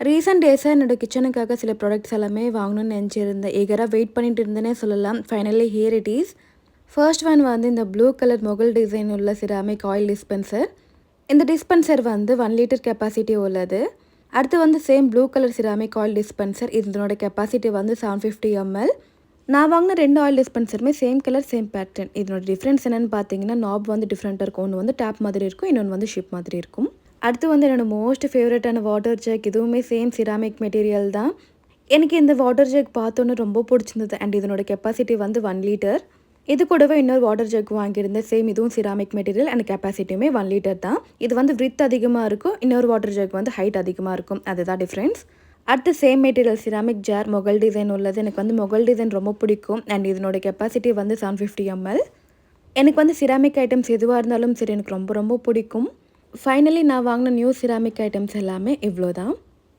Recent டேஸாக என்னோட கிச்சனுக்காக சில ப்ராடக்ட்ஸ் எல்லாமே வாங்கணும்னு நினச்சிருந்தேன். ஈகராக வெயிட் பண்ணிட்டு இருந்தேனே சொல்லலாம். Finally here it is. First one வந்து இந்த ப்ளூ கலர் மொகல் டிசைன் உள்ள சிராமிக் ஆயில் டிஸ்பென்சர். இந்த டிஸ்பென்சர் வந்து 1 லிட்டர் கெப்பாசிட்டி உள்ளது. அடுத்து வந்து same blue colour ceramic oil dispenser. இதனோட கெப்பாசிட்டி வந்து 750 ml. நான் வாங்கின 2 ஆயில் டிஸ்பென்சருமே சேம் கலர் சேம் பேட்டர்ன். இதனோட டிஃப்ரென்ஸ் என்னென்னு பார்த்தீங்கன்னா, நாப் வந்து டிஃப்ரெண்ட்டாக இருக்கும். ஒன்று வந்து டேப் மாதிரி இருக்கும், இன்னொன்று வந்து ஷிப் மாதிரி இருக்கும். அடுத்து வந்து என்னோட மோஸ்ட் ஃபேவரட்டான வாட்டர் ஜக். இதுவுமே சேம் சிராமிக் மெட்டீரியல் தான். எனக்கு இந்த வாட்டர் ஜக் பார்த்தோன்னே ரொம்ப பிடிச்சிருந்தது. அண்ட் இதனோட கெப்பாசிட்டி வந்து 1 லிட்டர். இது கூடவே இன்னொரு வாட்டர் ஜக் வாங்கியிருந்தேன். சேம் இதுவும் சிராமிக் மெட்டீரியல் அண்ட் கெப்பாசிட்டியுமே 1 லிட்டர் தான். இது வந்து விட்த் அதிகமாக இருக்கும், இன்னொரு வாட்டர் ஜக் வந்து ஹைட் அதிகமாக இருக்கும். அதுதான் டிஃப்ரென்ஸ். அடுத்து same material ceramic jar Mughal design உள்ளது. எனக்கு வந்து மொகல் டிசைன் ரொம்ப பிடிக்கும். அண்ட் இதனோட கெப்பாசிட்டி வந்து 750 ml. எனக்கு வந்து சிராமிக் ஐட்டம்ஸ் எதுவாக இருந்தாலும் சரி எனக்கு ரொம்ப ரொம்ப பிடிக்கும். ஃபைனலி நான் வாங்கின நியூ சிராமிக் ஐட்டம்ஸ் எல்லாமே இவ்வளோ தான்.